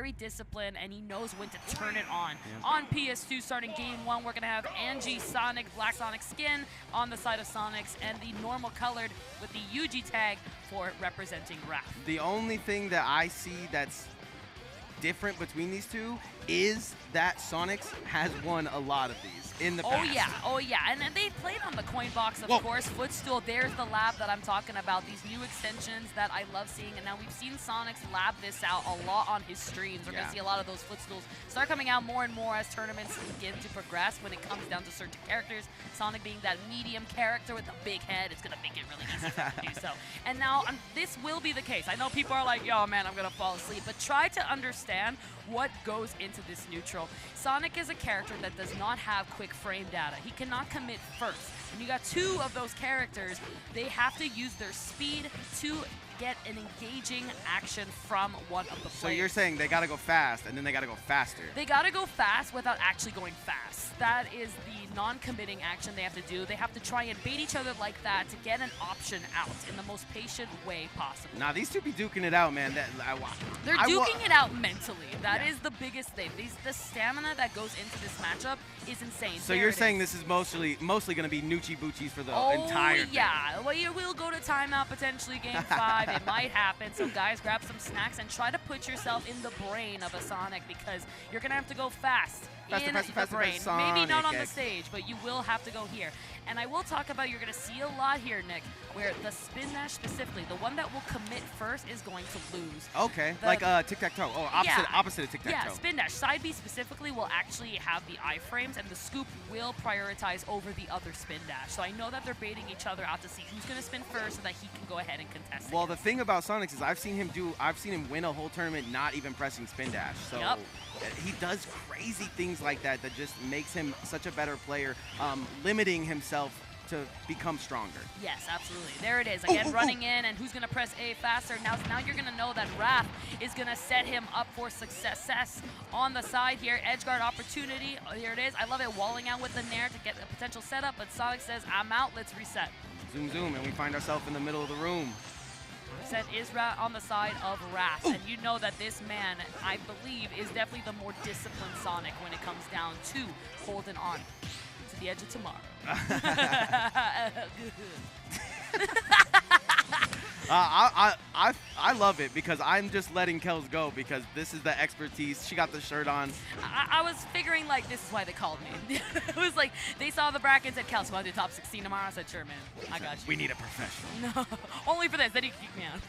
very disciplined, and he knows when to turn it on. On PS2, starting game 1, we're going to have Angie Sonic, Black Sonic skin on the side of Sonix, and the normal colored with the UG tag for representing Wrath. The only thing that I see that's different between these two is that Sonix has won a lot of these in the past. Oh yeah, and then they played on the coin box, of course. Footstool, there's the lab that I'm talking about, these new extensions that I love seeing, and now we've seen Sonix lab this out a lot on his streams. We're gonna see a lot of those footstools start coming out more and more as tournaments begin to progress when it comes down to certain characters. Sonic being that medium character with a big head, it's gonna make it really easy for him to do so. And now this will be the case. I know people are like, yo man, I'm gonna fall asleep, but try to understand what goes into this neutral. Sonic is a character that does not have quick frame data. He cannot commit first. When you got two of those characters, they have to use their speed to get an engaging action from one of the players. So you're saying they gotta go fast, and then they gotta go faster. They gotta go fast without actually going fast. That is the non-committing action they have to do. They have to try and bait each other like that to get an option out in the most patient way possible. Nah, these two be duking it out, man. They're duking it out mentally. That is the biggest thing. The stamina that goes into this matchup is insane. So you're saying this is mostly going to be Nucci Bucci's for the entire thing. Yeah. Well, you will go to timeout potentially game 5. It might happen. So guys, grab some snacks and try to put yourself in the brain of a Sonic, because you're going to have to go fast. Faster, brain. Sonic, Maybe not on the stage, but you will have to go here. And I will talk about, you're going to see a lot here, Nick, where the spin dash specifically, the one that will commit first is going to lose. Okay, like tic-tac-toe. Oh, opposite of tic-tac-toe. Yeah, spin dash. Side B specifically will actually have the iframes, and the scoop will prioritize over the other spin dash. So I know that they're baiting each other out to see who's going to spin first so that he can go ahead and contest. Well, the thing about Sonix is I've seen him win a whole tournament not even pressing spin dash. So he does crazy things like that just makes him such a better player, limiting himself to become stronger. Yes, absolutely. There it is. Again, running in, and who's going to press A faster. Now you're going to know that Wrath is going to set him up for success on the side here. Edge guard opportunity. Oh, here it is. I love it. Walling out with the Nair to get a potential setup, but Sonic says, I'm out. Let's reset. Zoom, zoom, and we find ourselves in the middle of the room. Reset is on the side of Wrath, and you know that this man, I believe, is definitely the more disciplined Sonic when it comes down to holding on to the edge of tomorrow. I love it because I'm just letting Kels go because this is the expertise. She got the shirt on. I was figuring, like, this is why they called me. It was like, they saw the bracket and said, Kels, want to do top 16 tomorrow? I said, sure, man. I got you. We need a professional. No, only for this. Then you kick me out.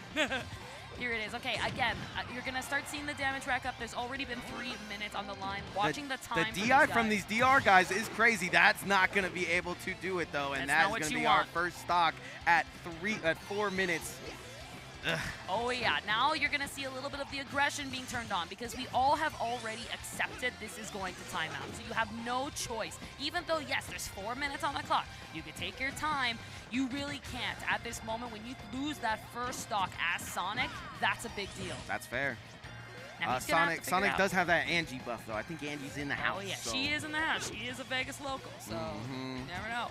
Here it is. Okay, again, you're going to start seeing the damage rack up. There's already been 3 minutes on the line. Watching the time. The DI from these DR guys is crazy. That's not going to be able to do it, though. And that's going to be our first stock at 4 minutes. Ugh. Oh yeah, now you're going to see a little bit of the aggression being turned on, because we all have already accepted this is going to timeout. So you have no choice. Even though, yes, there's 4 minutes on the clock, you can take your time. You really can't. At this moment, when you lose that first stock as Sonic, that's a big deal. That's fair. Sonic does have that Angie buff, though. I think Angie's in the house. Oh, yeah, so. she is in the house. She is a Vegas local, so you never know.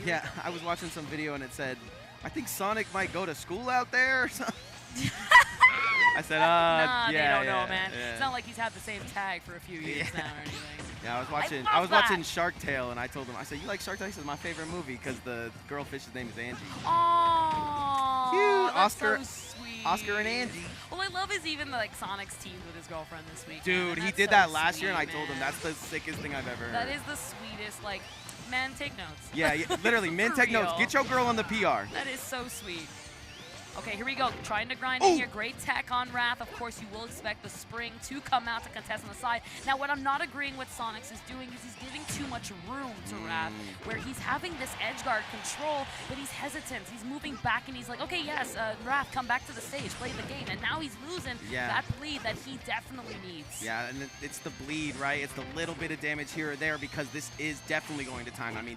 Yeah, I was watching some video, and it said, I think Sonic might go to school out there or something. I said, nah, yeah, they don't know, man. Yeah. It's not like he's had the same tag for a few years now or anything. Yeah, I was watching Shark Tale, and I told him, I said, you like Shark Tale? He said, my favorite movie, because the girl fish's name is Angie. Oh, cute. Oscar, so sweet. Oscar and Angie. Well, I love is even like Sonic's teamed with his girlfriend this week. Dude, he did that last year, and I told him that's the sickest thing I've ever heard. That is the sweetest, like, men, take notes. Yeah, literally, men, take notes. Get your girl on the PR. That is so sweet. Okay, here we go. Trying to grind in here. Great tech on Wrath. Of course, you will expect the spring to come out to contest on the side. Now, what I'm not agreeing with Sonix is doing is he's giving too much room to Wrath, where he's having this edge guard control, but he's hesitant. He's moving back, and he's like, okay, yes, Wrath, come back to the stage, play the game. And now he's losing that bleed that he definitely needs. Yeah, and it's the bleed, right? It's the little bit of damage here or there, because this is definitely going to time. I mean,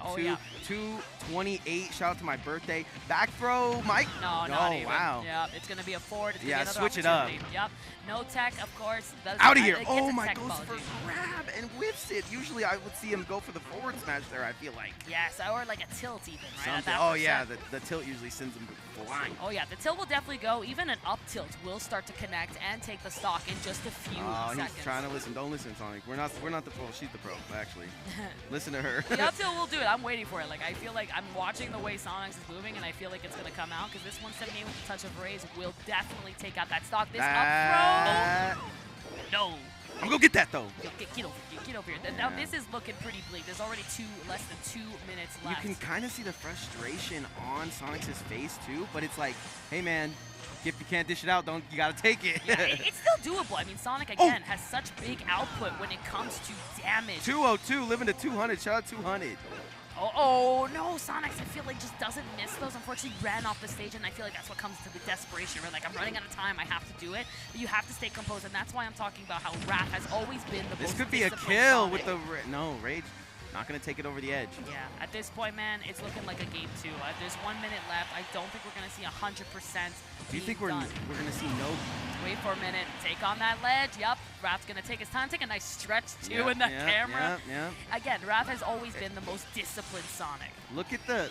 228. Shout out to my birthday. Back throw, Mike. No, not even. even. wow. Yep, it's going to be a forward. It's Yeah, gonna be switch it up. Yep. No tech, of course. Out of here. It Oh gets a my, tech goes ball, for dude. grab and whiffs it. Usually I would see him go for the forward smash there, I feel like. Yes, or like a tilt even, right? At Something. that Oh yeah, percent. the tilt usually sends him flying. Oh yeah, the tilt will definitely go. Even an up tilt will start to connect and take the stock in just a few seconds. He's trying to listen. Don't listen, Sonic. We're not the pro. She's the pro, actually. Listen to her. The up tilt will do it. I'm waiting for it. Like, I feel like I'm watching the way Sonix is moving, and I feel like it's going to come out, because this 178 with a touch of raise will definitely take out that stock. This up throw. No. I'm going to get that, though. Get over here. Now, this is looking pretty bleak. There's already less than 2 minutes left. You can kind of see the frustration on Sonix's face, too, but it's like, hey, man, if you can't dish it out, you got to take it. Yeah, it's still doable. I mean, Sonic, again, has such big output when it comes to damage. 202, living to 200. Shout out 200. Oh, no, Sonix, I feel like just doesn't miss those. Unfortunately, ran off the stage, and I feel like that's what comes to the desperation, where like, I'm running out of time, I have to do it. But you have to stay composed, and that's why I'm talking about how Wrath has always been the most This could be a kill with the... No, Rage. Not going to take it over the edge. Yeah, at this point, man, it's looking like a game 2. There's 1 minute left. I don't think we're going to see 100%. Do you think we're going to see no... Wait for a minute. Take on that ledge. Yep. Wrath's going to take his time. Take a nice stretch, too, in the camera. Yeah. Again, Wrath has always been the most disciplined Sonic. Look at the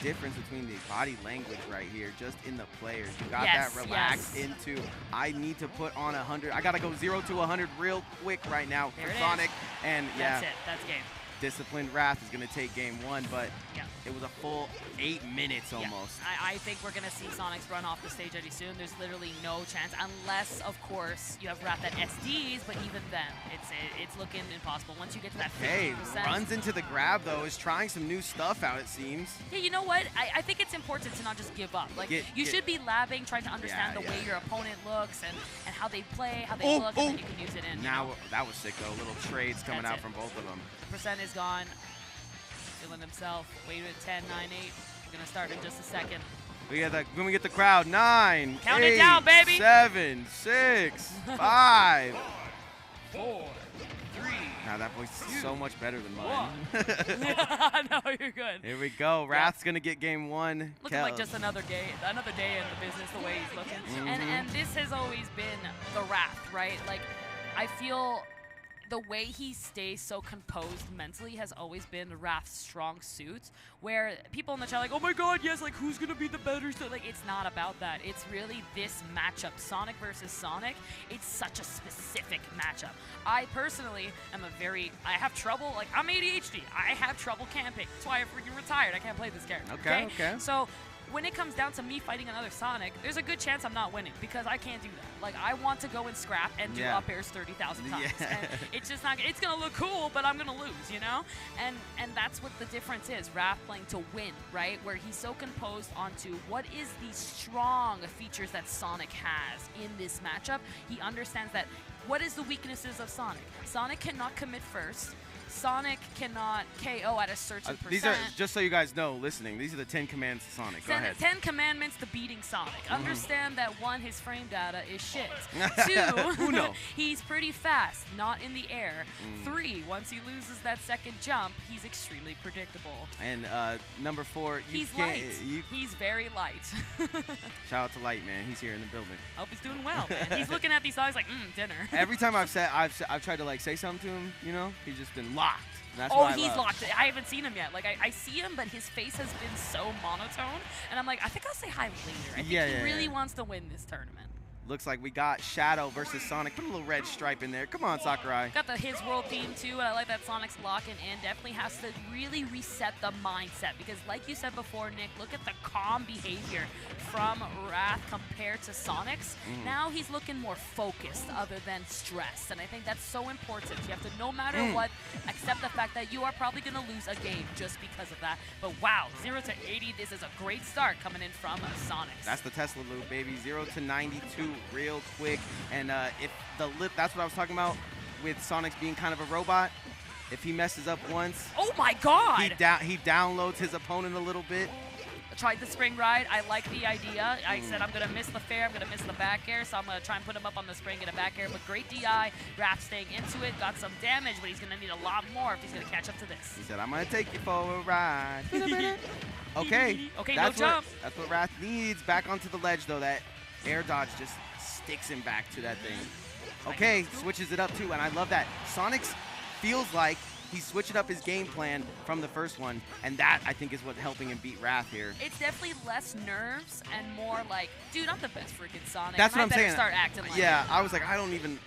difference between the body language right here, just in the players. You got that relaxed into, I need to put on 100. I got to go 0 to 100 real quick right now for Sonic. And that's it. That's game. Disciplined Wrath is going to take game 1, but it was a full 8 minutes almost. I think we're going to see Sonix run off the stage pretty soon. There's literally no chance, unless, of course, you have Wrath at SDs, but even then, it's looking impossible. Once you get to that 50%. Hey, runs into the grab, though, is trying some new stuff out, it seems. Yeah, you know what? I think it's important to not just give up. Like, you should be labbing, trying to understand the way your opponent looks and how they play, how they look, and then you can use it in. Now, that was sick, though. Little trades coming out from both of them. Percent is gone. Feeling himself. Waited at 10, 9, 8. We're going to start in just a second. When we get the crowd, 9, Count 8, it down, baby. 7, 6, 5, 4, 3. Now that voice is so much better than mine. No, you're good. Here we go. Wrath's going to get game 1. Looking like just another day in the business, the way he's looking. And this has always been the Wrath, right? Like, I feel the way he stays so composed mentally has always been Wrath's strong suit, where people in the chat are like, oh my god, yes, like, who's gonna be the better? So, like, it's not about that. It's really this matchup, Sonic versus Sonic. It's such a specific matchup. I personally am I have trouble, like, I'm ADHD. I have trouble camping. That's why I freaking retired. I can't play this character. Okay. So when it comes down to me fighting another Sonic, there's a good chance I'm not winning, because I can't do that. Like, I want to go and scrap and do up airs 30,000 times. And it's just not, it's going to look cool, but I'm going to lose, you know? And that's what the difference is. Wrath playing to win, right? Where he's so composed onto what is the strong features that Sonic has in this matchup. He understands that what is the weaknesses of Sonic? Sonic cannot commit first. Sonic cannot KO at a certain percent. These are, just so you guys know, listening, these are the 10 commands to Sonic. Go ahead. 10 commandments to beating Sonic. Understand that 1, his frame data is shit. 2, Uno. He's pretty fast, not in the air. 3, once he loses that second jump, he's extremely predictable. And number 4, he's light. He's very light. Shout out to Light, man. He's here in the building. Hope he's doing well, man. He's looking at these songs like, dinner. Every time I've tried to like say something to him, you know, he's just been locked. That's he's locked. I haven't seen him yet. Like, I see him, but his face has been so monotone. And I'm like, I think I'll say hi later. I think he really wants to win this tournament. Looks like we got Shadow versus Sonic. Put a little red stripe in there. Come on, Sakurai. Got the His World theme, too, and I like that Sonic's locking in. Definitely has to really reset the mindset, because like you said before, Nick, look at the calm behavior from Wrath compared to Sonic's. Now he's looking more focused other than stressed, and I think that's so important. You have to, no matter what, accept the fact that you are probably going to lose a game just because of that. But wow, 0 to 80, this is a great start coming in from Sonic's. That's the Tesla loop, baby. 0 to 92 real quick. And if the lip, that's what I was talking about with Sonix being kind of a robot. If he messes up once, oh my god, he downloads his opponent a little bit. tried the spring ride. I like the idea. I said I'm going to miss the fair, I'm going to miss the back air, so I'm going to try and put him up on the spring, get a back air. But great DI, Raph staying into it, got some damage, but he's going to need a lot more if he's going to catch up to this. He said, I'm going to take you for a ride. Okay. Okay, no jump. That's what Wrath needs. Back onto the ledge, though. That air dodge just sticks him back to that thing. Okay, switches it up, too, and I love that. Sonix feels like he's switching up his game plan from the first one, and that, I think, is what's helping him beat Wrath here. It's definitely less nerves and more like, dude, I'm the best freaking Sonic. That's what I'm saying. Start acting like yeah, I was like, I don't even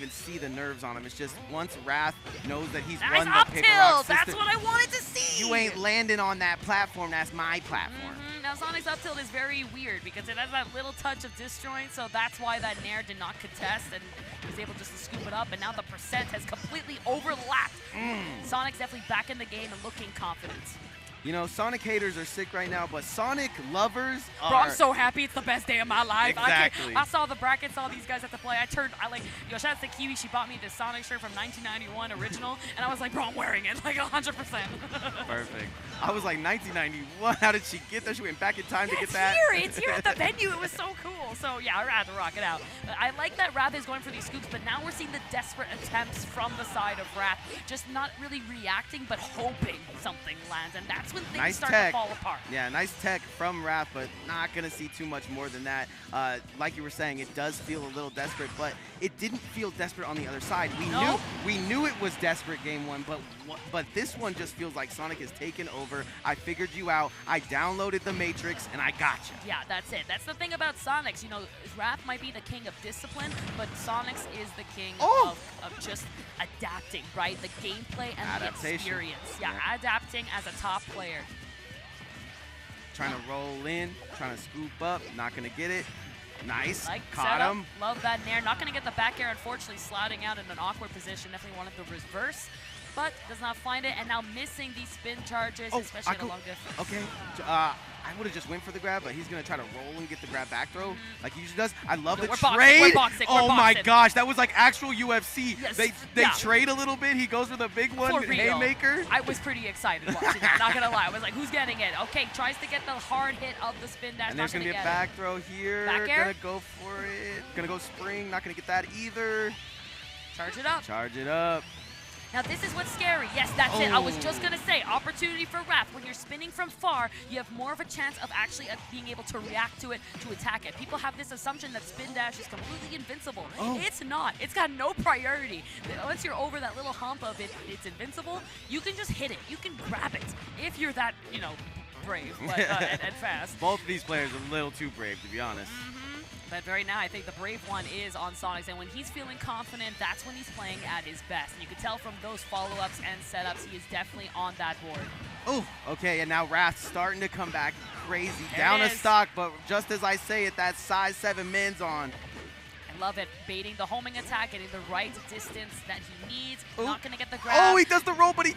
see the nerves on him. It's just once Wrath knows that he's nice won up the paper tilt. rock system. That's what I wanted to see. You ain't landing on that platform. That's my platform. Now, Sonic's up tilt is very weird because it has that little touch of disjoint, so that's why that Nair did not contest and was able just to scoop it up, and now the percent has completely overlapped. Sonic's definitely back in the game and looking confident. You know, Sonic haters are sick right now, but Sonic lovers are... Bro, I'm so happy. It's the best day of my life. Exactly. I saw the brackets, saw these guys have to play. Yo, shout out to Kiwi. She bought me this Sonic shirt from 1991 original, and I was like, bro, I'm wearing it, like 100%. Perfect. I was like, 1991, how did she get that? She went back in time to get that? It's here at the venue. It was so cool. So, yeah, I had to rock it out. I like that Wrath is going for these scoops, but now we're seeing the desperate attempts from the side of Wrath, just not really reacting, but hoping something lands, and that's when things start to fall apart. Yeah, nice tech from Wrath, but not going to see too much more than that. Like you were saying, it does feel a little desperate, but it didn't feel desperate on the other side. We knew it was desperate game one, but this one just feels like Sonic has taken over. I figured you out. I downloaded the Matrix, and I got you. Yeah, that's it. That's the thing about Sonix. You know, Wrath might be the king of discipline, but Sonix is the king of just adapting, right? The gameplay and the experience. Yeah, adapting as a top player. Trying to roll in, trying to scoop up, not going to get it. Nice, caught him. Love that Nair. Not going to get the back air, unfortunately, sliding out in an awkward position. Definitely wanted the reverse, but does not find it, and now missing these spin charges, especially at a long distance. Okay, I would have just went for the grab, but he's going to try to roll and get the grab back throw like he usually does. I love the trade. Oh my gosh, that was like actual UFC. Yes. They trade a little bit. He goes for the big one, haymaker. I was pretty excited watching that, not going to lie. I was like, who's getting it? Okay, tries to get the hard hit of the spin dash. And there's going to be a back throw here. Back air? Going to go for it. Going to go spring. Not going to get that either. Charge it up. Charge it up. Now this is what's scary. Yes, that's it. I was just going to say, opportunity for Wrath. When you're spinning from far, you have more of a chance of actually being able to react to it, to attack it. People have this assumption that spin dash is completely invincible. It's not. It's got no priority. Once you're over that little hump of it, it's invincible, you can just hit it. You can grab it if you're that, you know, brave and fast. Both of these players are a little too brave, to be honest. But right now, I think the brave one is on Sonix, and when he's feeling confident, that's when he's playing at his best. And you can tell from those follow-ups and setups, he is definitely on that board. Oh, okay, and now Wrath starting to come back crazy. Down a stock, but just as I say it, that size 7 min's on. I love it. Baiting the homing attack, getting the right distance that he needs. Not going to get the grab. Oh, he does the roll, but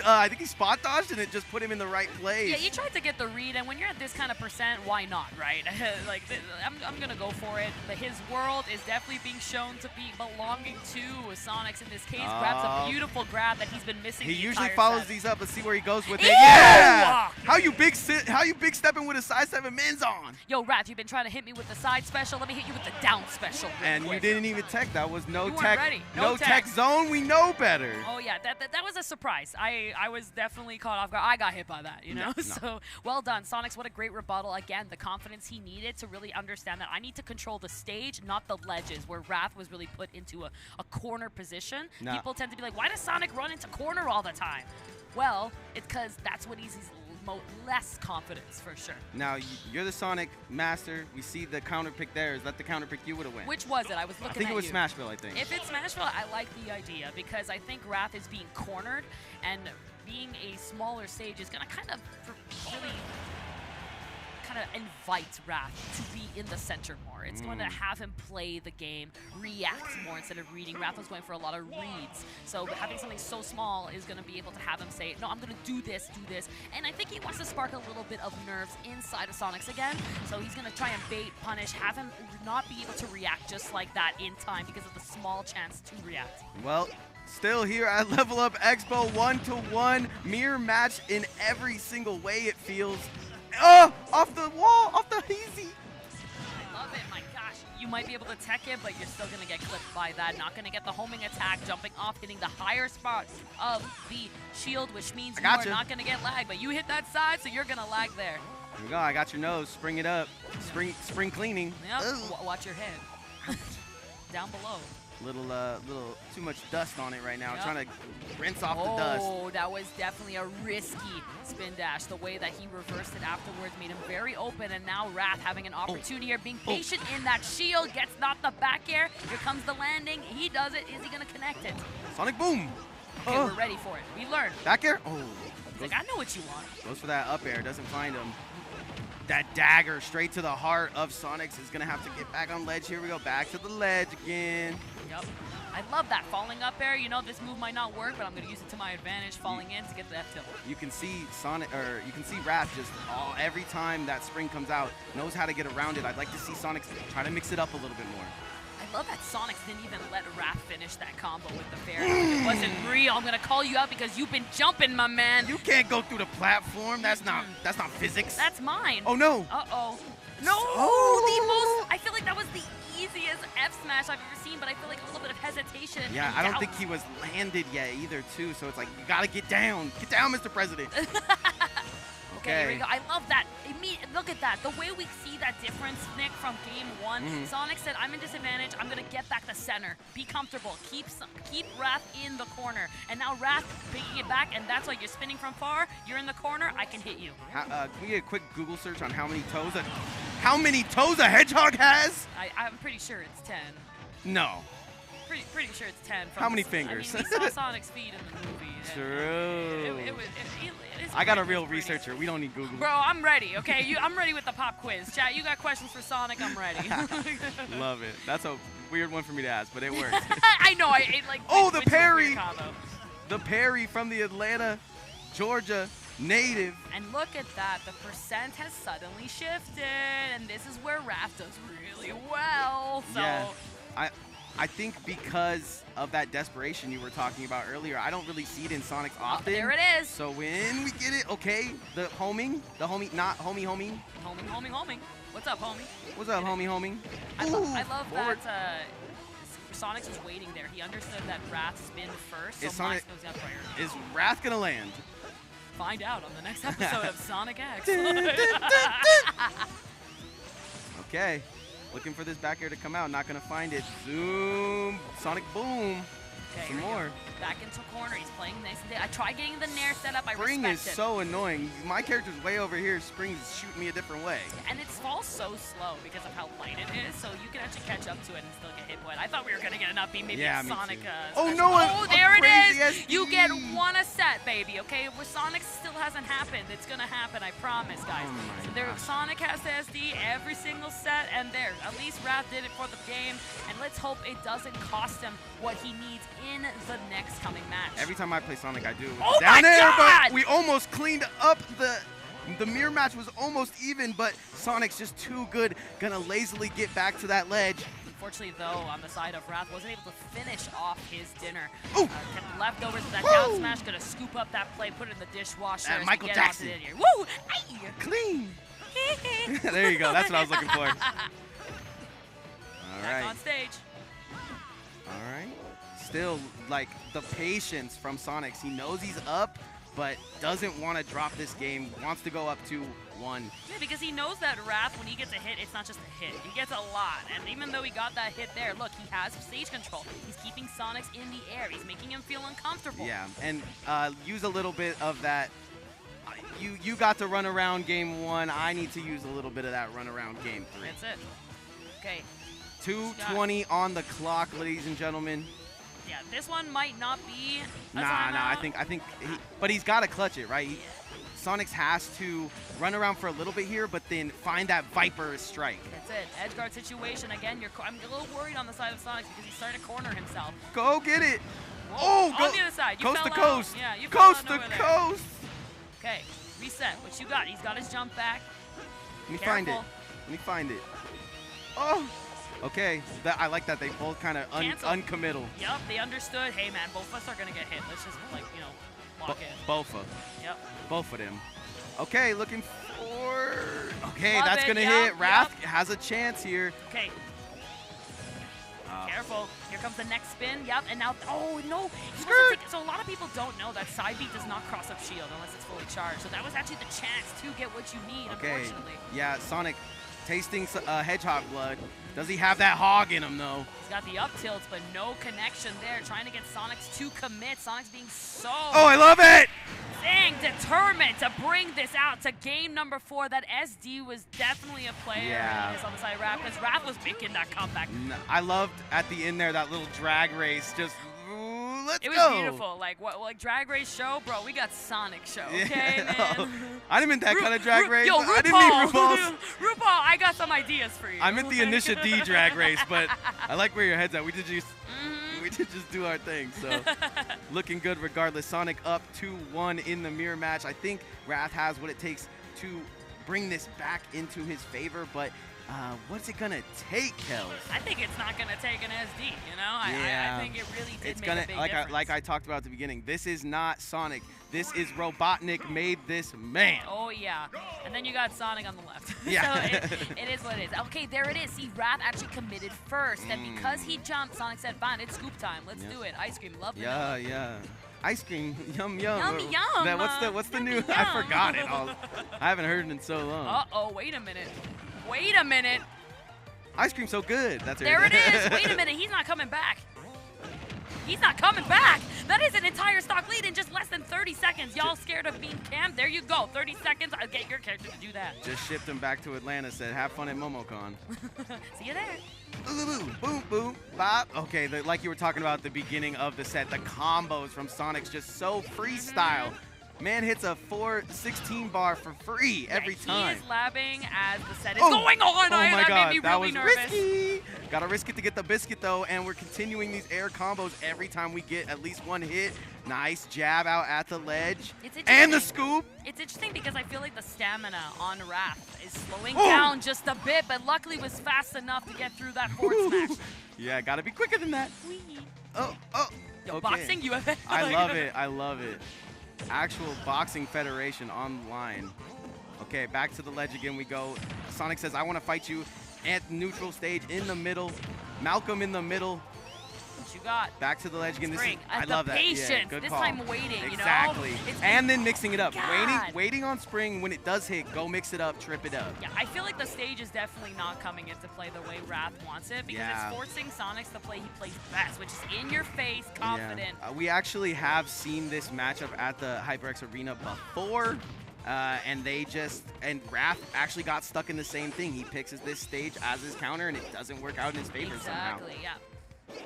I think he spot dodged, and it just put him in the right place. Yeah, he tried to get the read, and when you're at this kind of percent, why not, right? Like, I'm going to go for it. But his world is definitely being shown to be belonging to Sonix in this case. Grabs a beautiful grab that he's been missing. He usually follows these up. Let's see where he goes with it. Yeah! How you big stepping with a size 7 mins on? Yo, Wrath, you've been trying to hit me with the side special. Let me hit you with the down special. And you didn't even tech. That was no tech. Ready. No tech zone. We know better. Oh yeah, that was a surprise. I was definitely caught off guard. I got hit by that, you know. No. So well done, Sonix. What a great rebuttal. Again, the confidence he needed to really understand that I need to control the stage, not the ledges, where Wrath was really put into a corner position. People tend to be like, why does Sonic run into corner all the time? Well, it's because that's what he's less confidence for sure. Now, you're the Sonic master. We see the counter pick there. Is that the counter pick you would have went? Which was it? I was looking at I think it was Smashville, I think. If it's Smashville, I like the idea because I think Wrath is being cornered, and being a smaller stage is going to kind of really invite Wrath to be in the center more. It's going to have him play the game, react more instead of reading. Wrath was going for a lot of reads. So having something so small is going to be able to have him say, no, I'm going to do this. And I think he wants to spark a little bit of nerves inside of Sonix again. So he's going to try and bait, punish, have him not be able to react just like that in time because of the small chance to react. Well, still here at Level Up Expo, 1-to-1 mirror match in every single way it feels. Off the wall, off the easy. I love it, my gosh. You might be able to tech it, but you're still going to get clipped by that. Not going to get the homing attack, jumping off, hitting the higher spot of the shield, which means you are not going to get lag. But you hit that side, so you're going to lag there. Here we go. I got your nose. Spring it up. Spring cleaning. Yep. Watch your head. Down below. Little too much dust on it right now. Trying to rinse off the dust. Oh, that was definitely a risky spin dash. The way that he reversed it afterwards made him very open, and now Wrath having an opportunity here, being patient in that shield, gets not the back air. Here comes the landing. He does it. Is he gonna connect it? Sonic boom. Okay, we're ready for it. We learned. Back air. Oh. He's like, I know what you want. Goes for that up air. Doesn't find him. That dagger straight to the heart of Sonix is gonna have to get back on ledge. Here we go, back to the ledge again. Yep. I love that falling up air. You know, this move might not work, but I'm gonna use it to my advantage, falling in to get the F tilt. You can see Wrath just every time that spring comes out, knows how to get around it. I'd like to see Sonix try to mix it up a little bit more. I love that Sonix didn't even let Wrath finish that combo with the fair. It wasn't real. I'm gonna call you out because you've been jumping, my man. You can't go through the platform. That's not physics. That's mine. Oh no. Uh-oh. No! Oh. I feel like that was the easiest F smash I've ever seen, but I feel like a little bit of hesitation. Yeah, I don't think he was landed yet either, too. So it's like, you gotta get down. Get down, Mr. President. Okay, here we go. I love that. Look at that. The way we see that difference, Nick, from game one. Sonix said, I'm in disadvantage. I'm going to get back to center. Be comfortable. Keep Wrath in the corner. And now Wrath picking it back, and that's why you're spinning from far. You're in the corner. I can hit you. Can we get a quick Google search on how many toes a hedgehog has? I'm pretty sure it's 10. No. Pretty sure it's 10. How many fingers? I mean, we saw Sonic's feet in the movie. True. It is I got a real researcher. We don't need Google. Bro, I'm ready, okay? I'm ready with the pop quiz. Chat, you got questions for Sonic, I'm ready. Love it. That's a weird one for me to ask, but it works. I know. Oh, the parry! The parry from the Atlanta, Georgia native. And look at that. The percent has suddenly shifted, and this is where Wrath does really well. So. Yeah. I think because of that desperation you were talking about earlier, I don't really see it in Sonix often. There it is. So when we get it, okay, the homing, not homie. Homing. What's up, homie? What's up, homie? I love that Sonix was waiting there. He understood that Wrath spin first, so Max goes out prior. Is Wrath gonna land? Find out on the next episode of Sonic X. Okay. Looking for this back air to come out. Not going to find it. Zoom. Sonic boom. Okay, some more. Back into corner. He's playing nice and I tried getting the nair set up. I Spring respect is it. so annoying. My character's way over here. Spring's shooting me a different way. And it falls so slow because of how light it is, so you can actually catch up to it and still get hit by it. I thought we were going to get an uppy, maybe a Sonic. Oh, no. Oh, there it is. You get one a set, baby, okay? With Sonic still hasn't happened. It's going to happen, I promise, guys. Oh Sonic has the SD every single set, and there. At least Wrath did it for the game, and let's hope it doesn't cost him what he needs in the next coming match. Every time I play Sonic, I do. Oh down my air, God! But we almost cleaned up the mirror match was almost even, but Sonic's just too good. Gonna lazily get back to that ledge. Unfortunately, though, on the side of Wrath, wasn't able to finish off his dinner. Leftovers of that down smash, gonna scoop up that play, put it in the dishwasher. Michael Jackson. Woo! Clean. There you go. That's what I was looking for. All right. Back on stage. All right. Still, like, the patience from Sonix. He knows he's up, but doesn't want to drop this game. Wants to go up 2-1. Yeah, because he knows that Wrath, when he gets a hit, it's not just a hit. He gets a lot. And even though he got that hit there, look, he has stage control. He's keeping Sonix in the air. He's making him feel uncomfortable. Yeah, and use a little bit of that. You got to run around game 1. I need to use a little bit of that run around game 3. That's it. Okay. 2:20 on the clock, ladies and gentlemen. Yeah, this one might not be a Nah, I think but he's got to clutch it, right? Sonix has to run around for a little bit here, but then find that Viper strike. That's it. Edge guard situation. Again, I'm a little worried on the side of Sonix because he's starting to corner himself. Go get it. Whoa, on the other side. You coast to fell out. coast. Yeah, you coast fell to out over coast. There. Okay, reset. What you got? He's got his jump back. Let me find it. Oh. Okay, I like that they both kind of uncommittal. Yep, they understood. Hey, man, both of us are going to get hit. Let's just, like, lock in. Both of. Yep. Both of them. Okay, looking for Okay, Love that's it. going to Yep, hit. Wrath yep. has a chance here. Okay. Careful. Here comes the next spin. Yep. And now, oh, no. So a lot of people don't know that side beat does not cross up shield unless it's fully charged. So that was actually the chance to get what you need, unfortunately. Yeah, Sonic tasting hedgehog blood. Does he have that hog in him, though? He's got the up tilts, but no connection there. Trying to get Sonix to commit. Sonix being so... Oh, I love it! Determined to bring this out to game number 4. That SD was definitely a player on the side of Wrath, because Wrath was making that comeback. I loved at the end there that little drag race. Just let's go. It was beautiful. Like drag race show, bro. We got Sonic show. Okay, man. I didn't mean that kind of drag race. Yo, I didn't mean RuPaul's. RuPaul, I got some ideas for you. I meant the Initiative D drag race, but I like where your head's at. We did just do our thing. So looking good regardless. Sonic up 2-1 in the mirror match. I think Wrath has what it takes to bring this back into his favor, but what's it gonna take, Kels? I think it's not gonna take an SD, you know? I think it really did make a big difference. Like I talked about at the beginning, this is not Sonic. This is Robotnik made this man. Oh, yeah. And then you got Sonic on the left. Yeah. So it is what it is. Okay, there it is. See, Wrath actually committed first. And because he jumped, Sonic said, fine, it's scoop time. Let's do it. Ice cream, love vanilla. Yeah. Ice cream, yum, yum. Yum, yum. What's the new? Yum. I forgot it. I haven't heard it in so long. Uh-oh, wait a minute. Wait a minute. Ice cream's so good. There it is. Wait a minute. He's not coming back. He's not coming back. That is an entire stock lead in just less than 30 seconds. Y'all scared of being cammed? There you go. 30 seconds. I'll get your character to do that. Just shipped him back to Atlanta. Said, have fun at MomoCon. See you there. Boom, boom, boom, bop. Okay, like you were talking about at the beginning of the set, the combos from Sonic's just so freestyle. Man hits a 416 bar for free every time. He is labbing as the set is going on. Oh my God, made me that really was nervous. risky. Gotta risk it to get the biscuit though, and we're continuing these air combos every time we get at least one hit. Nice jab out at the ledge. And the scoop. It's interesting because I feel like the stamina on Wrath is slowing down just a bit, but luckily was fast enough to get through that forward smash. Yeah, gotta be quicker than that. Yo, okay. boxing, UFA. I love it. I love it. Actual boxing federation online. Okay, back to the ledge again we go. Sonic says, I want to fight you at neutral stage in the middle. Malcolm in the middle. What you got? Back to the ledge again. I love that. Patience. Yeah, good this call. time waiting, exactly. You know? And then mixing it up. Waiting on spring. When it does hit, go mix it up, trip it up. Yeah, I feel like the stage is definitely not coming into play the way Wrath wants it because it's forcing Sonix to play he plays best, which is in your face, confident. Yeah. We actually have seen this matchup at the HyperX Arena before. And Wrath actually got stuck in the same thing. He picks this stage as his counter, and it doesn't work out in his favor somehow. Exactly, yeah.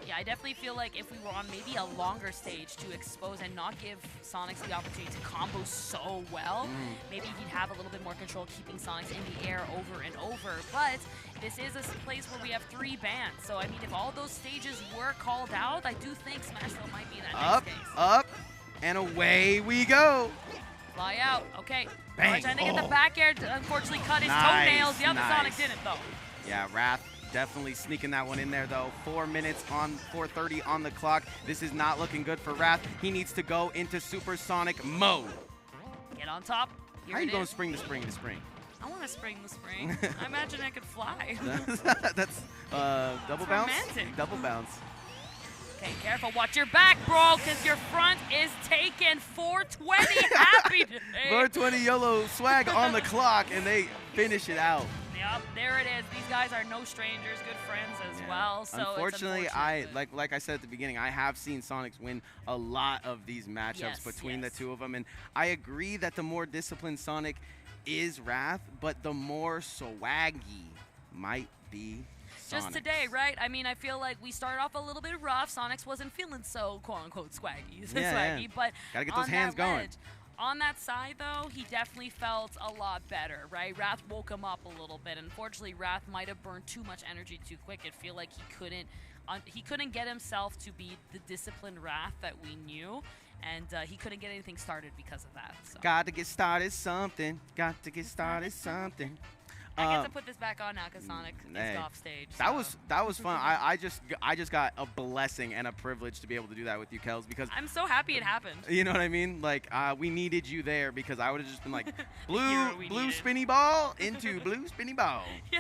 Yeah, I definitely feel like if we were on maybe a longer stage to expose and not give Sonix the opportunity to combo so well, maybe he'd have a little bit more control keeping Sonix in the air over and over. But this is a place where we have 3 bans. So, I mean, if all those stages were called out, I do think Smashville might be that next case. Up, and away we go. Fly out. Okay. Bang. Trying to get the back air. Unfortunately, cut his toenails. The other Sonic didn't, though. Yeah, Wrath definitely sneaking that one in there, though. 4 minutes on 4:30 on the clock. This is not looking good for Wrath. He needs to go into supersonic mode. Get on top. Here How are you going spring to spring to spring? I want to spring the spring. I imagine I could fly. That's double bounce? Romantic. Double bounce. Okay, careful. Watch your back, bro, because your front is taken. 420 happy today. 420 YOLO swag on the clock, and they finish it out. Yep, there it is. These guys are no strangers, good friends as well. So unfortunately, like I said at the beginning, I have seen Sonix win a lot of these matchups between the two of them, and I agree that the more disciplined Sonic is Wrath, but the more swaggy might be Sonix. Just today, right? I mean, I feel like we started off a little bit rough. Sonix wasn't feeling so quote-unquote swaggy, but gotta get those hands going. On that side, though, he definitely felt a lot better, right? Wrath woke him up a little bit. Unfortunately, Wrath might have burned too much energy too quick. It feel like he couldn't get himself to be the disciplined Wrath that we knew, and he couldn't get anything started because of that. So. Got to get started something. Got to get started something. I get to put this back on now because Sonic is off stage. That was fun. I just got a blessing and a privilege to be able to do that with you, Kels, because I'm so happy it happened. You know what I mean? Like we needed you there because I would have just been like blue spinny ball into blue spinny ball. Yeah,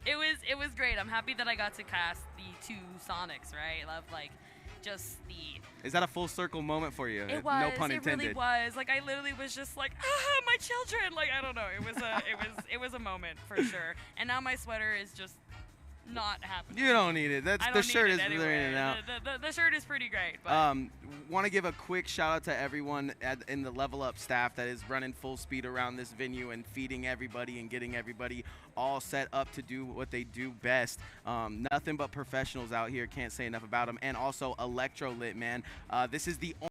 it was great. I'm happy that I got to cast the 2 Sonics. Right, I love like just the. Is that a full circle moment for you? It was. No pun intended. It really was. Like I literally was just like, my children. Like I don't know. It was a moment for sure. And now my sweater is just not happening. You don't need it. The shirt is anyway. really out. The shirt is pretty great. But. Want to give a quick shout out to everyone in the Level Up staff that is running full speed around this venue and feeding everybody and getting everybody all set up to do what they do best. Nothing but professionals out here. Can't say enough about them. And also Electrolit, man. This is the